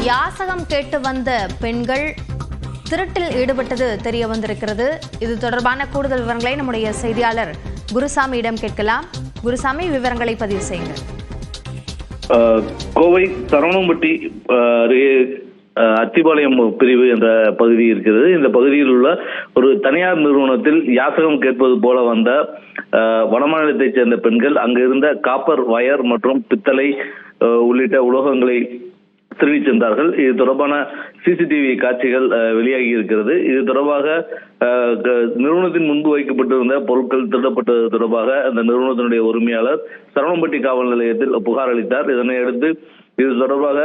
யாசகம் கேட்டு வந்த பெண்கள் திருட்டில் ஈடுபட்டது தெரிய வந்திருக்கிறது. இது தொடர்பான கூடுதல் விவரங்களை நம்முடைய செய்தியாளர் குருசாமியிடம் கேட்கலாம். குருசாமி, விவரங்களை பதிவு செய்யுங்கள். கோவை சரவணம்பட்டி அத்திபாளையம் பிரிவு என்ற பகுதி இருக்கிறது. இந்த பகுதியில் உள்ள ஒரு தனியார் நிறுவனத்தில் யாசகம் கேட்பது போல வந்த வடமாநிலத்தைச் சேர்ந்த பெண்கள் அங்கு இருந்த காப்பர் வயர் மற்றும் பித்தளை உள்ளிட்ட உலோகங்களை திருடி சென்றார்கள். இது தொடர்பான சிசிடிவி காட்சிகள் வெளியாகி இருக்கிறது. இது தொடர்பாக நிறுவனத்தின் முன்பு வைக்கப்பட்டிருந்த பொருட்கள் திருடப்பட்டது தொடர்பாக அந்த நிறுவனத்தினுடைய உரிமையாளர் சரவணம்பட்டி காவல் நிலையத்தில் புகார் அளித்தார். இதனை அடுத்து இது தொடர்பாக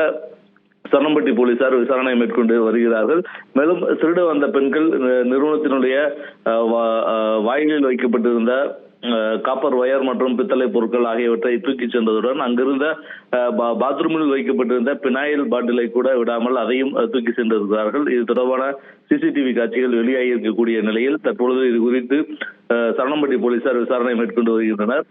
சரவணம்பட்டி போலீசார் விசாரணை மேற்கொண்டு வருகிறார்கள். மேலும் திருட வந்த பெண்கள் நிறுவனத்தினுடைய வாயிலில் வைக்கப்பட்டிருந்த காப்பர் வயர் மற்றும் பித்தளை பொருட்கள் ஆகியவற்றை தூக்கி சென்றதுடன் அங்கிருந்த பாத்ரூமில் வைக்கப்பட்டிருந்த பினாயில் பாட்டிலை கூட விடாமல் அதையும் தூக்கி சென்றிருக்கிறார்கள். இது தொடர்பான சிசிடிவி காட்சிகள் வெளியாகி இருக்கக்கூடிய நிலையில் தற்பொழுது இது குறித்து சரவணம்பட்டி போலீசார் விசாரணை மேற்கொண்டு வருகின்றனர்.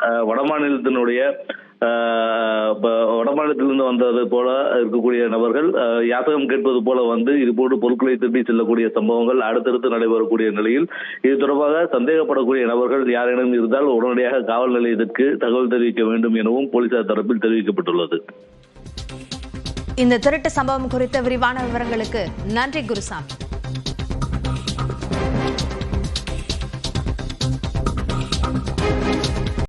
வடமாநிலத்திலிருந்து வந்தது போல இருக்கக்கூடிய நபர்கள் யாசகம் கேட்பது போல வந்து இதுபோன்று பொருட்களை திருடி செல்லக்கூடிய சம்பவங்கள் அடுத்தடுத்து நடைபெறக்கூடிய நிலையில் இது தொடர்பாக சந்தேகப்படக்கூடிய நபர்கள் யாரேனும் இருந்தால் உடனடியாக காவல் நிலையத்திற்கு தகவல் தெரிவிக்க வேண்டும் எனவும் போலீசார் தரப்பில் தெரிவிக்கப்பட்டுள்ளது. இந்த திருட்டு சம்பவம் குறித்த விரிவான விவரங்களுக்கு நன்றி குருசாமி.